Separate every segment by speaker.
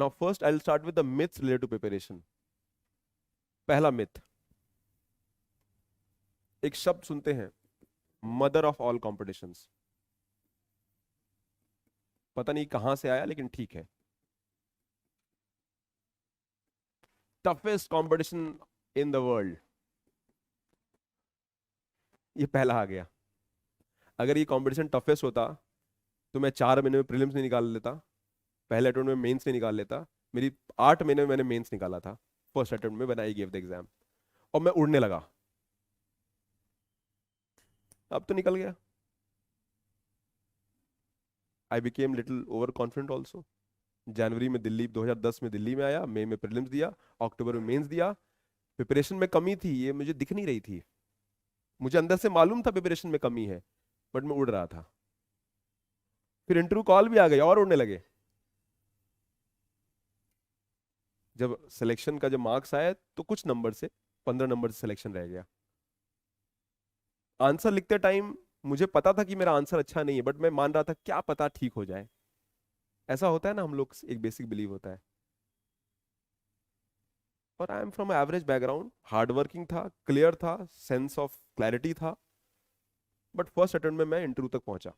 Speaker 1: Now first I will start with the myths related to preparation. पहला myth, एक शब्द सुनते हैं, मदर ऑफ ऑल कॉम्पिटिशंस. पता नहीं कहां से आया लेकिन ठीक है. Toughest competition in the world, ये पहला आ गया. अगर ये कंपटीशन टफेस्ट होता तो मैं 4 महीने में प्रीलिम्स नहीं निकाल लेता, पहले अटेम्प्ट में मेंस नहीं निकाल लेता. मेरी 8 महीने में मैंने मेंस निकाला था फर्स्ट अटेम्प्ट में when I give the exam, और मैं उड़ने लगा. अब तो निकल गया. I became little over confident also. जनवरी में दिल्ली, 2010 में दिल्ली में आया, मई में प्रीलिम्स दिया, अक्टूबर में मेंस दिया. प्रिपरेशन में कमी थी, ये मुझे दिख नहीं रही थी. मुझे अंदर से मालूम था प्रिपरेशन में कमी है, बट मैं उड़ रहा था. फिर इंटरव्यू कॉल भी आ गई और उड़ने लगे. जब सिलेक्शन का जब मार्क्स आया तो कुछ नंबर से, 15 नंबर से सिलेक्शन रह गया. आंसर लिखते टाइम मुझे पता था कि मेरा आंसर अच्छा नहीं है, बट मैं मान रहा था क्या पता ठीक हो जाए. ऐसा होता है ना, हम लोग एक बेसिक बिलीव होता है. और I am from average background, hard working था, क्लियर था, सेंस ऑफ क्लैरिटी था. बट फर्स्ट अटेम्प्ट में मैं इंटरव्यू तक पहुंचा,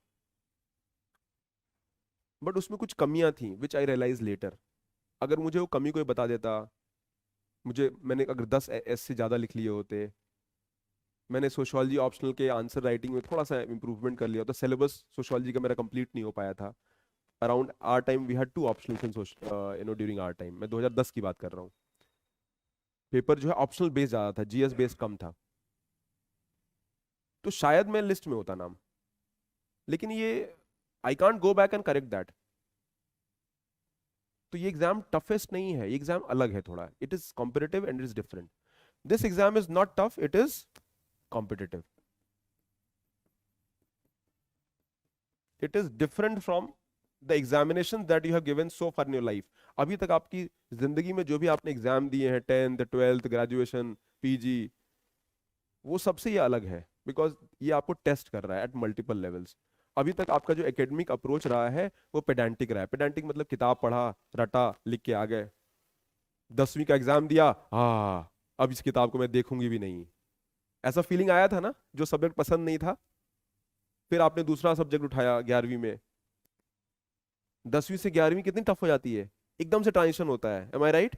Speaker 1: बट उसमें कुछ कमियां थी विच आई रियलाइज लेटर. अगर मुझे वो कमी कोई बता देता, मैंने अगर 10 एस से ज़्यादा लिख लिए होते, मैंने सोशियोलॉजी ऑप्शनल के आंसर राइटिंग में थोड़ा सा इंप्रूवमेंट कर लिया, तो सिलेबस सोशियोलॉजी का मेरा कंप्लीट नहीं हो पाया था. Around our time we had 2 optionals in during our time. मैं 2010 की बात कर रहा हूँ. पेपर जो है ऑप्शनल बेस ज़्यादा था, जीएस बेस कम था, तो शायद मैं लिस्ट में होता नाम. लेकिन ये I can't go back and correct that. तो ये एग्जाम टफेस्ट नहीं है, ये एग्जाम अलग है थोड़ा. It is competitive and it is different. This exam is not tough, it is competitive. It is different from the examination that you have given so far in your life. अभी तक आपकी जिंदगी में जो भी आपने एग्जाम दिए हैं, 10th 12th ग्रेजुएशन पीजी, वो सबसे ये अलग है, बिकॉज ये आपको टेस्ट कर रहा है एट मल्टीपल लेवल्स. अभी तक आपका जो एकेडमिक अप्रोच रहा है वो पेडेंटिक रहा है. पेडेंटिक मतलब किताब पढ़ा, रटा, लिख के आ गए. 10वीं का एग्जाम दिया, हाँ अब इस किताब को मैं देखूंगी भी नहीं. ऐसा फीलिंग आया था ना, जो सब्जेक्ट पसंद नहीं था, फिर आपने दूसरा सब्जेक्ट उठाया 11वीं में. 10वीं से 11वीं कितनी टफ हो जाती है, एकदम से ट्रांजिशन होता है. M I right?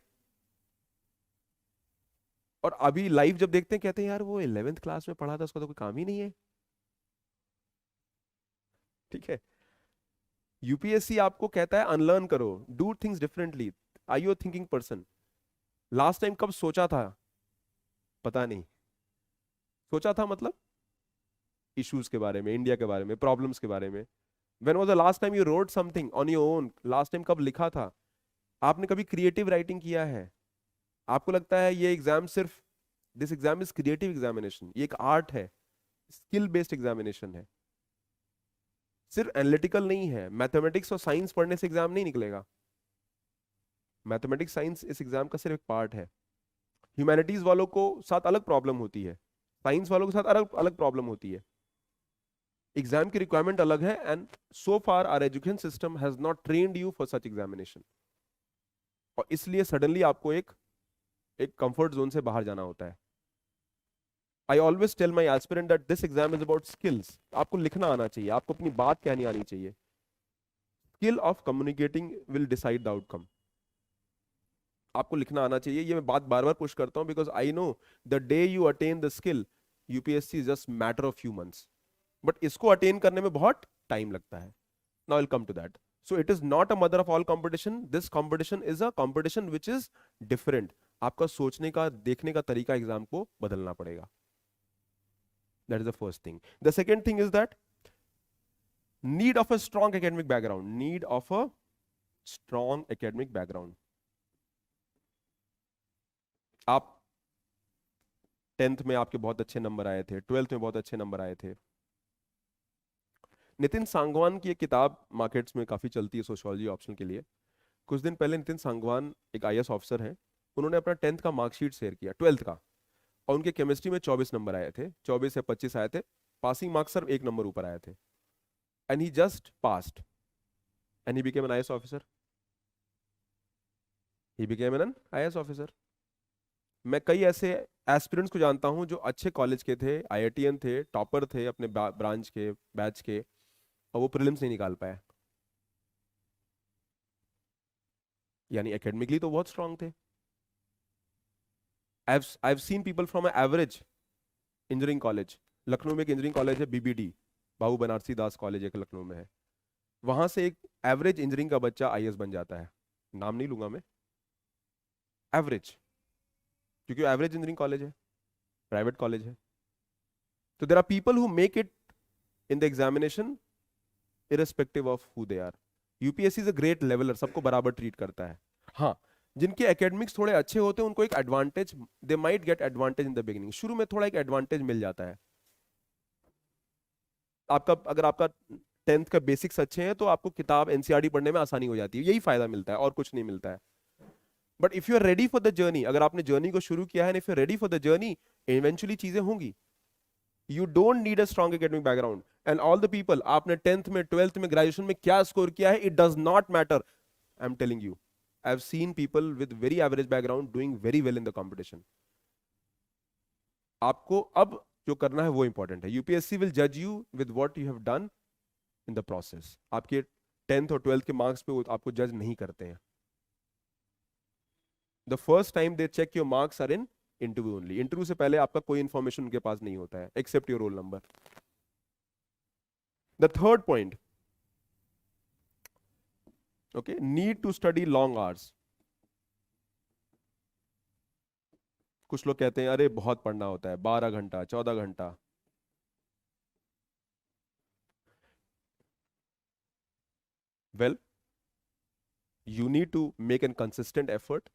Speaker 1: और अभी लाइफ जब देखते हैं कहते हैं यार वो 11th क्लास में पढ़ा था, उसका तो कोई काम ही नहीं है. ठीक है. यूपीएससी आपको कहता है अनलर्न करो, do things differently. Are you thinking person? Last time कब सोचा था? पता नहीं. सोचा था मतलब इश्यूज के बारे में, इंडिया के बारे में, प्रॉब्लम्स के बारे में. When was the last time you wrote something on your own? Last time कब लिखा था? आपने कभी क्रिएटिव राइटिंग किया है? आपको लगता है ये एग्जाम सिर्फ, this exam is creative examination, ये एक आर्ट है, स्किल बेस्ड एग्जामिनेशन है, सिर्फ एनालिटिकल नहीं है. मैथमेटिक्स और साइंस पढ़ने से एग्जाम नहीं निकलेगा. मैथमेटिक्स साइंस इस एग्जाम का सिर्फ एक पार्ट है. ह्यूमैनिटीज वालों को साथ अलग प्रॉब्लम होती है, साइंस वालों के साथ अलग अलग प्रॉब्लम होती है. एग्जाम की रिक्वायरमेंट अलग है, and so far our education system has not trained you for such examination. और इसलिए सडनली आपको एक एक कंफर्ट जोन से बाहर जाना होता है. I always tell my aspirant that this exam is about skills. आपको लिखना आना चाहिए, आपको अपनी बात कहनी आनी चाहिए. Skill of communicating will decide the outcome. आपको लिखना आना चाहिए. ये मैं बात बार बार पुश करता हूं because I know the day you attain the skill, UPSC is just matter of few months. But इसको अटेन करने में बहुत टाइम लगता है. Now will come to that. So it is not a mother of all competition. This competition is a competition which is different. आपका सोचने का, देखने का तरीका एग्जाम को बदलना पड़ेगा. That is the first thing. The second thing is that need of a strong academic background. Need of a strong academic background. आप 10th में आपके बहुत अच्छे नंबर आए थे, 12th में बहुत अच्छे नंबर आए थे. नितिन सांगवान की एक किताब मार्केट्स में काफी चलती है सोशियोलॉजी ऑप्शन के लिए. कुछ दिन पहले नितिन सांगवान एक आईएएस ऑफिसर हैं, उन्होंने अपना 10th का मार्कशीट शेयर किया, 12th का, और उनके केमिस्ट्री में 24 नंबर आए थे, 24 या 25 आए थे. पासिंग मार्क्स सिर्फ 1 नंबर ऊपर आए थे. And he just passed and he became an IAS officer. He became an IAS officer. मैं कई ऐसे एस्पिरेंट्स को जानता हूं जो अच्छे कॉलेज के थे, आईआईटीएन थे, टॉपर थे अपने ब्रांच के, बैच के, और वो प्रीलिम्स नहीं निकाल पाए। यानी एकेडमिकली तो बहुत स्ट्रांग थे। I've seen people from an average engineering college, Lucknow में एक इंजीनियरिंग कॉलेज है बीबीडी, बाबू बनारसी दास कॉलेज एक लखनऊ में है, वहां से एक एवरेज इंजीनियरिंग का बच्चा आईएएस बन जाता है। नाम नहीं लूंगा मैं, एवरेज, क्योंकि एवरेज इंजीनियरिंग कॉलेज है, प्राइवेट कॉलेज है। तो there are people who make it in the examination irrespective of who they are. UPSC is a great leveller, सबको बराबर ट्रीट करता है। हाँ, जिनके एकेडमिक्स थोड़े अच्छे होते हैं उनको एक advantage, they might get advantage in the beginning, शुरू में थोड़ा एक एडवांटेज मिल जाता है। आपका अगर आपका 10th का बेसिक्स अच्छे हैं तो आपको किताब एनसीईआरटी पढ़ने में आसानी हो जाती है, यही फायदा मिलता है और कुछ नहीं मिलता है। But if you are ready for the journey, अगर आपने जर्नी को शुरू किया है, if you are ready for the journey, eventually चीजें होंगी। You don't need a strong academic background, and all the people, आपने 10th में, 12th में, ग्रेजुएशन में क्या स्कोर किया है, it does not matter. I am telling you, I have seen people with very average background doing very well in the competition. आपको अब जो करना है वो इंपॉर्टेंट है। यूपीएससी विल जज you with what you have done in the process. आपके 10th और 12th के मार्क्स पे आपको जज नहीं करते हैं। The first time they check your marks are in interview only. Interview से पहले आपका कोई इंफॉर्मेशन उनके पास नहीं होता है except your roll number. The third point, okay, need to study long hours. कुछ लोग कहते हैं अरे बहुत पढ़ना होता है, 12 घंटा 14 घंटा। Well, you need to make an consistent effort,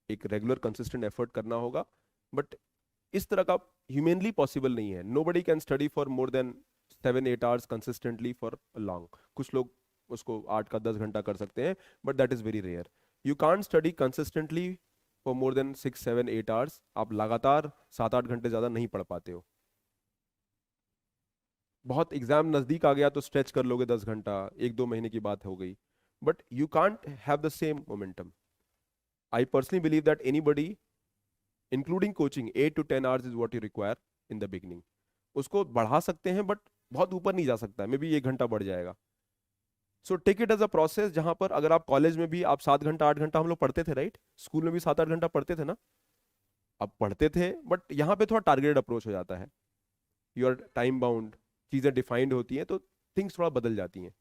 Speaker 1: एक रेगुलर कंसिस्टेंट एफर्ट करना होगा, बट इस तरह का ह्यूमनली पॉसिबल नहीं है। Nobody can study for more then 7-8 hours consistently for long. कुछ लोग उसको 8 का 10 घंटा कर सकते हैं, but that is very rare. You can't study consistently for more than 6-7-8 hours. आप लगातार 7-8 घंटे ज्यादा नहीं पढ़ पाते हो। बहुत एग्जाम नजदीक आ गया तो स्ट्रेच कर लोगे 10 घंटा, 1-2 महीने की बात हो गई, but you can't have the same momentum. I personally believe that anybody including coaching 8 to 10 hours is what you require in the beginning. उसको बढ़ा सकते हैं बट बहुत ऊपर नहीं जा सकता, मे बी 1 घंटा बढ़ जाएगा। So take it as a process, जहां पर अगर आप कॉलेज में भी आप 7 घंटा 8 घंटा हम लोग पढ़ते थे, राइट, स्कूल में भी 7-8 घंटा पढ़ते थे ना, अब पढ़ते थे, बट यहाँ पे थोड़ा टारगेटेड अप्रोच हो जाता है। यू आर टाइम बाउंड, चीजें डिफाइंड होती हैं, तो थिंग्स थोड़ा बदल जाती हैं।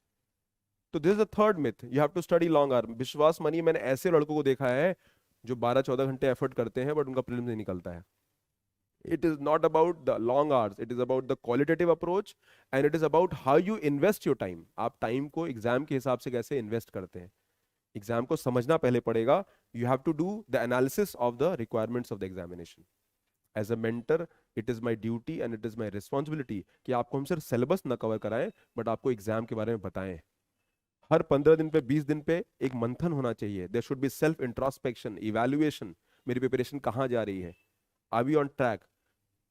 Speaker 1: तो this is the third myth, you have to study long hour. विश्वास मानिए, मैंने ऐसे लड़कों को देखा है जो 12-14 घंटे एफर्ट करते हैं बट उनका प्रीलिम्स नहीं निकलता है। It is not about the long hours, it is about the qualitative approach and it is about how you invest your time। आप टाइम को एग्जाम के हिसाब से कैसे इन्वेस्ट करते हैं, एग्जाम को समझना पहले पड़ेगा। You have to do the analysis of the requirements of the examination. As a mentor it is my duty and it is my responsibility कि आपको हम सिर्फ सिलेबस ना कवर कराएं, बट आपको एग्जाम के बारे में बताएं। हर 15 दिन पे, 20 दिन पे एक मंथन होना चाहिए। There should be self introspection, evaluation, मेरी प्रिपरेशन कहाँ जा रही है, are we on track.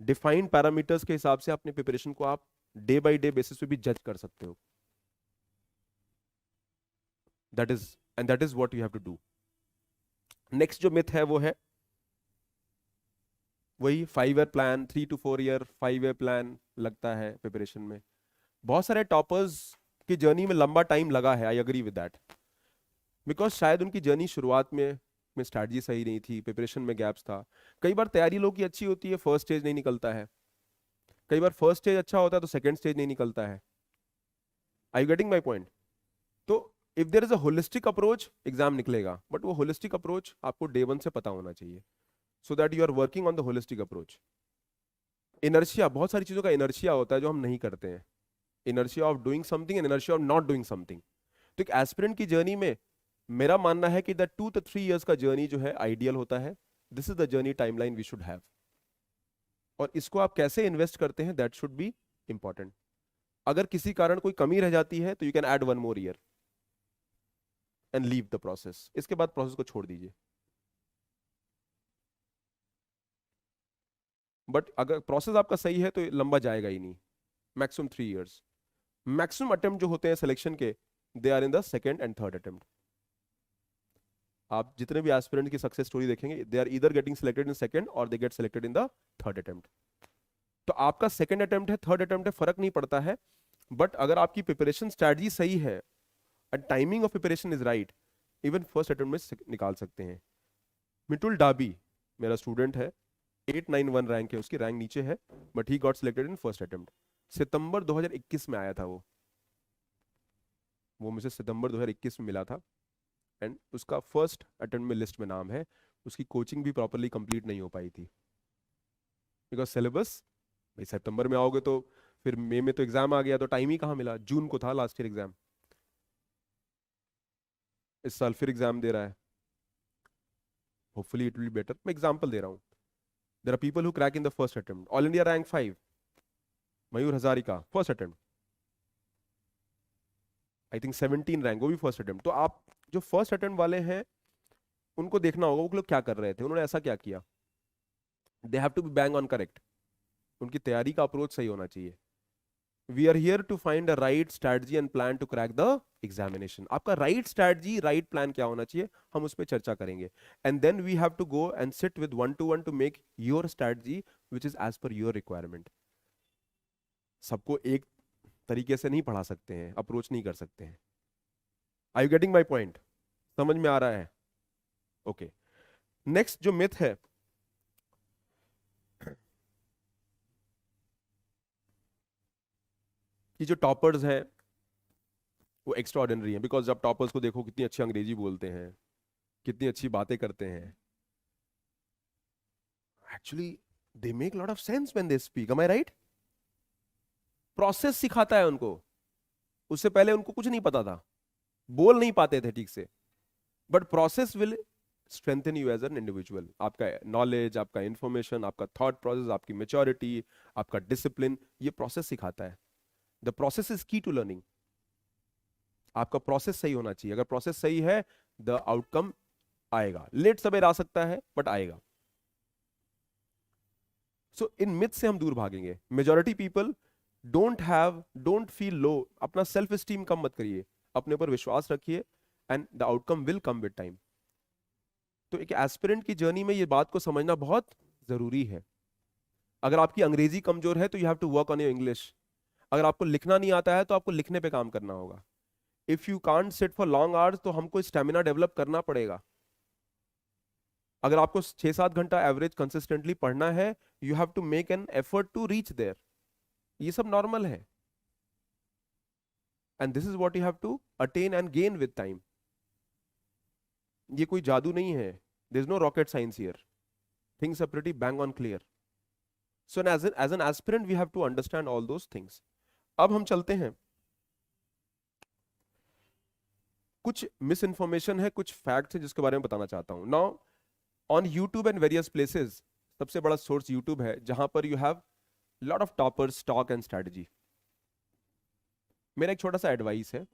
Speaker 1: Defined parameters के हिसाब से अपने प्रिपरेशन को आप डे बाय डे बेसिस पे भी जज कर सकते हो। That is and that is what you have to do. Next जो मिथ है वो है वही 5 year plan, 3 to 4 year, 5 year plan लगता है प्रिपरेशन में। बहुत सारे टॉपर्स की जर्नी में लंबा टाइम लगा है, I agree with that, because शायद उनकी जर्नी शुरुआत में स्ट्रैटेजी सही नहीं थी, प्रिपरेशन में गैप्स था। कई बार तैयारी लोगों की अच्छी होती है, फर्स्ट स्टेज नहीं निकलता है। कई बार फर्स्ट स्टेज अच्छा होता है तो सेकंड स्टेज नहीं निकलता है। I you getting my point? तो if there is a holistic approach, exam निकलेगा, बट वो होलिस्टिक अप्रोच आपको डे 1 से पता होना चाहिए, so that you are working on the holistic approach. Inertia, बहुत सारी चीजों का इनर्शिया होता है जो हम नहीं करते हैं। Inertia of doing something and inertia of not doing something. तो एक एस्पिरेंट की जर्नी में मेरा मानना है कि द 2 to 3 ईयर्स का जर्नी जो है आइडियल होता है। This is the journey timeline we should have, और इसको आप कैसे इन्वेस्ट करते हैं दैट शुड बी इंपॉर्टेंट। अगर किसी कारण कोई कमी रह जाती है तो you can add 1 more year and leave the process. इसके बाद प्रोसेस को छोड़ दीजिए। बट अगर प्रोसेस आपका सही है तो लंबा जाएगा ही नहीं, मैक्सिमम 3 ईयर्स। मैक्सिमम अटेम्प्ट जो होते हैं सिलेक्शन के, they are in the second and third attempt. आप जितने भी एस्पिरेंट की सक्सेस स्टोरी देखेंगे, they are either getting selected in second और they get selected in the third attempt. तो आपका सेकंड अटेम्प्ट है, थर्ड अटेम्प्ट है, फर्क नहीं पड़ता है। बट अगर आपकी प्रिपरेशन स्ट्रैटेजी सही है and timing of preparation is right, even first attempt में निकाल सकते हैं। मिटुल डाबी मेरा स्टूडेंट है, 891 रैंक है उसकी, रैंक नीचे है, but he got selected in first attempt. सितंबर 2021 में आया था वो मुझे सितंबर 2021 में मिला था, एंड उसका फर्स्ट अटेम्प्ट में लिस्ट में नाम है। उसकी कोचिंग भी प्रॉपरली कंप्लीट नहीं हो पाई थी, बिकॉज सिलेबस, भाई सितंबर में आओगे तो फिर मई में तो एग्जाम आ गया, तो टाइम ही कहाँ मिला। जून को था लास्ट ईयर एग्जाम, इस साल फिर एग्जाम दे रहा है। Hopefully it will be better. मैं एग्जांपल दे रहा हूँ। There are people who crack in the first attempt. All India rank 5 Mayur Hazarika, first attempt. I think 17 rank, वो भी फर्स्ट अटेम्प्ट। तो आप जो फर्स्ट अटेम्प्ट वाले हैं उनको देखना होगा वो लोग क्या कर रहे थे, उन्होंने ऐसा क्या किया। They have to be bang on correct. उनकी तैयारी का अप्रोच सही होना चाहिए। We are here to find a right strategy and plan to crack the examination. आपका राइट स्ट्रैटेजी, राइट प्लान क्या होना चाहिए, हम उस पर चर्चा करेंगे। And then we have to go and sit with 1-to-1 to make your strategy which is as per your requirement. सबको एक तरीके से नहीं पढ़ा सकते हैं, अप्रोच नहीं कर सकते हैं। Are you getting my point? समझ में आ रहा है? ओके। नेक्स्ट जो मिथ है, कि जो टॉपर्स हैं वो एक्स्ट्रा ऑर्डिनरी है। बिकॉज जब टॉपर्स को देखो कितनी अच्छी अंग्रेजी बोलते हैं, कितनी अच्छी बातें करते हैं, actually they make lot of sense when they speak. Am I right? Process सिखाता है उनको। उससे पहले उनको कुछ नहीं पता था, बोल नहीं पाते थे ठीक से, but process will strengthen you as an individual. आपका नॉलेज, आपका इंफॉर्मेशन, आपका थॉट प्रोसेस, आपकी मेच्योरिटी, आपका डिसिप्लिन, ये प्रोसेस सिखाता है। The process is key to learning. आपका प्रोसेस सही होना चाहिए। अगर प्रोसेस सही है, द आउटकम आएगा। लेट सवेर आ सकता है, बट आएगा। सो इन मिथ से हम दूर भागेंगे। Majority people don't feel low. अपना सेल्फ एस्टीम कम मत करिए, अपने ऊपर विश्वास रखिए, and the outcome will come with time. तो एक एस्पिरेंट की जर्नी में ये बात को समझना बहुत जरूरी है। अगर आपकी अंग्रेजी कमजोर है तो you have to work on your English. अगर आपको लिखना नहीं आता है तो आपको लिखने पे काम करना होगा। If you can't sit for long hours तो हमको स्टेमिना डेवलप करना पड़ेगा। अगर आपको 6-7 घंटा एवरेज कंसिस्टेंटली पढ़ना है, you have to make an effort to reach there. ये सब नॉर्मल है, and this is what you have to attain and gain with time. ये कोई जादू नहीं है। There is no rocket science here. Things are pretty bang on clear. So as an aspirant we have to understand all those things. अब हम चलते हैं, कुछ मिस इन्फॉर्मेशन है, कुछ फैक्ट्स है जिसके बारे में बताना चाहता हूं। Now on YouTube and various places, सबसे बड़ा सोर्स यूट्यूब है जहां पर you have lot of toppers, talk and strategy. मेरा एक छोटा सा एडवाइस है,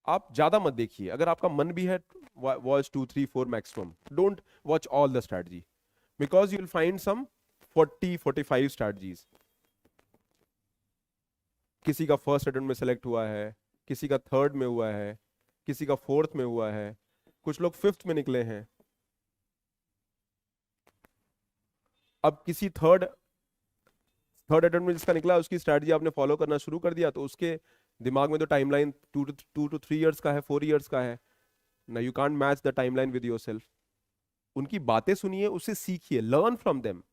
Speaker 1: आप ज्यादा मत देखिए। अगर आपका मन भी है, watch 2-3-4 maximum. Don't watch all the strategy, because you will find some 40-45 strategies. किसी का फर्स्ट अटेम्प्ट में सेलेक्ट हुआ है, किसी का थर्ड में हुआ है, किसी का फोर्थ में हुआ है, कुछ लोग फिफ्थ में निकले हैं। अब किसी थर्ड अटेम्प्ट में जिसका निकला, उसकी स्ट्रैटेजी आपने फॉलो करना शुरू कर दिया, तो उसके दिमाग में तो टाइमलाइन 2 to 3 इयर्स का है, 4 इयर्स का है ना। You can't match the timeline with yourself. उनकी बातें सुनिए, उससे सीखिए, learn from them.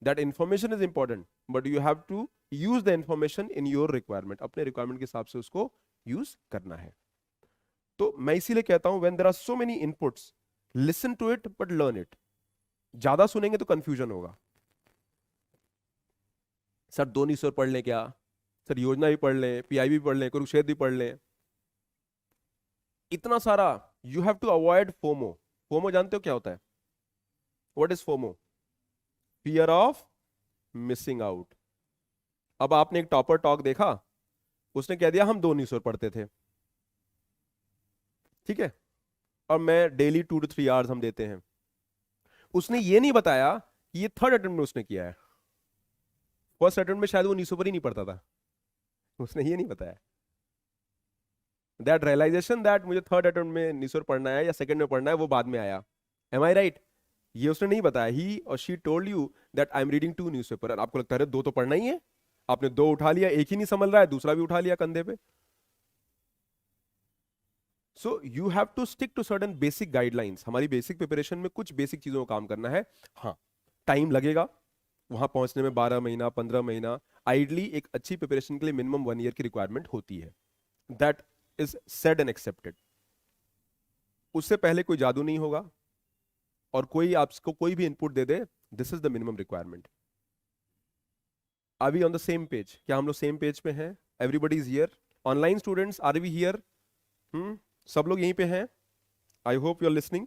Speaker 1: That information is important, but you have to use the information in your requirement. अपने रिक्वायरमेंट के हिसाब से उसको यूज करना है। तो मैं इसीलिए कहता हूं, when there are so many inputs, listen to it but learn it. ज्यादा सुनेंगे तो कंफ्यूजन होगा। सर 2 पढ़ लें क्या? सर योजना भी पढ़ लें, पीआई भी पढ़ लें, कुरुक्षेत्र भी पढ़ लें, इतना सारा। You have to avoid FOMO. FOMO जानते हो क्या होता है? What is FOMO? Fear of missing out. अब आपने एक टॉपर टॉक देखा, उसने कह दिया हम 2 पढ़ते थे, ठीक है, और मैं डेली 2 to 3 आवर्स हम देते हैं। उसने ये नहीं बताया कि ये थर्ड अटेम्प्ट में उसने किया है। फर्स्ट अटेम्प्ट में शायद वो 1900 पर ही नहीं पढ़ता था, उसने ये नहीं बताया। दैट रियलाइजेशन दैट मुझे थर्ड अटेम्प्ट में न्यूज़पेपर पढ़ना है या सेकंड में पढ़ना है वो बाद में आया। M I right? ये उसने नहीं बताया। ही और she told you that I am reading 2 newspaper. आपको लगता है दो तो पढ़ना ही है, आपने दो उठा लिया, एक ही नहीं संभल रहा है, दूसरा भी उठा लिया कंधे पे। So you have to stick to certain basic guidelines. हमारी बेसिक प्रिपरेशन में कुछ बेसिक चीजों का काम करना है। हाँ, टाइम लगेगा वहां पहुंचने में, 12 महीना 15 महीना। आइडली एक अच्छी प्रिपरेशन के लिए मिनिमम 1 ईयर की रिक्वायरमेंट होती है। That is said and accepted. उससे पहले कोई जादू नहीं होगा, और कोई आपको कोई भी इनपुट दे दे, this is the minimum requirement. Are we on the same page? क्या हम लोग सेम पेज पे हैं? Everybody is here? Online students, are we here? सब लोग यहीं पे हैं? I hope you are listening.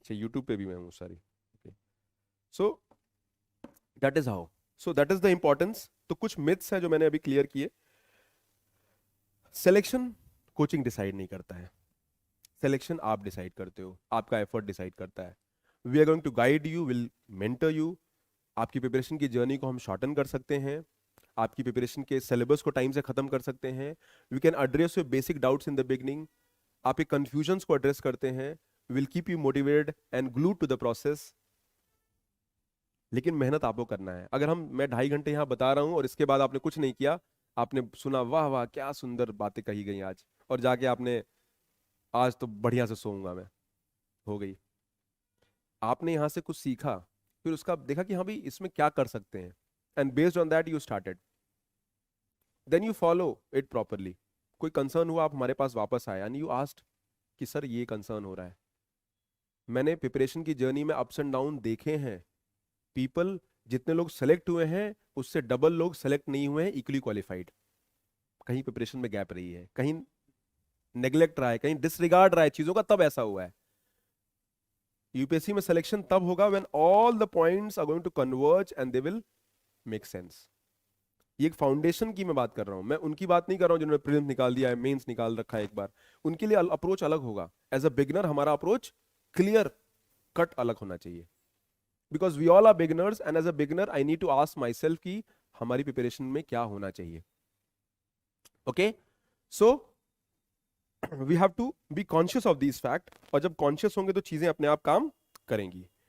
Speaker 1: अच्छा, यूट्यूब पे भी मैं हूँ, sorry. So that is how, so that is the importance. तो कुछ मिथ्स हैं जो मैंने अभी क्लियर किए। सिलेक्शन कोचिंग डिसाइड नहीं करता है, सिलेक्शन आप डिसाइड करते हो, आपका एफर्ट डिसाइड करता है। We are going to guide you, will mentor you. आपकी प्रिपरेशन की जर्नी को हम शॉर्टन कर सकते हैं, आपकी प्रिपरेशन के सिलेबस को टाइम से खत्म कर सकते हैं। We can address your basic doubts in the beginning. आपके कंफ्यूजन्स को एड्रेस करते हैं। Will keep you motivated and glued to the process. लेकिन मेहनत आपको करना है। अगर मैं 2.5 घंटे यहाँ बता रहा हूँ और इसके बाद आपने कुछ नहीं किया, आपने सुना वाह वाह क्या सुंदर बातें कही गई आज, और जाके आपने आज तो बढ़िया से सोऊंगा मैं, हो गई। आपने यहाँ से कुछ सीखा, फिर उसका देखा कि हाँ भाई इसमें क्या कर सकते हैं, and based on that you started, then you follow it properly. कोई कंसर्न हुआ, आप हमारे पास वापस आए एंड यू आस्क्ड कि सर ये कंसर्न हो रहा है। मैंने प्रिपरेशन की जर्नी में अप्स एंड डाउन देखे हैं। पीपल, जितने लोग सेलेक्ट हुए हैं उससे डबल लोग सेलेक्ट नहीं हुए हैं इक्वली क्वालिफाइड। कहीं प्रिपरेशन में गैप रही है, कहीं नेग्लेक्ट रहा है, कहीं डिसरिगार्ड रहा है चीजों का, तब ऐसा हुआ है। यूपीएससी में सिलेक्शन तब होगा when all the points are going to converge and they will make sense. ये एक फाउंडेशन की मैं बात कर रहा हूं, मैं उनकी बात नहीं कर रहा हूं जिन्होंने प्रीलिम्स निकाल दिया है, मेंस निकाल रखा है एक बार। उनके लिए अप्रोच अलग होगा। एज अ बिगिनर हमारा अप्रोच क्लियर कट अलग होना चाहिए, because we all are beginners, and as a beginner I need to ask myself कि हमारी प्रिपरेशन में क्या होना चाहिए। Okay, so we have to be conscious of this fact, और जब कॉन्शियस होंगे तो चीजें अपने आप काम करेंगी।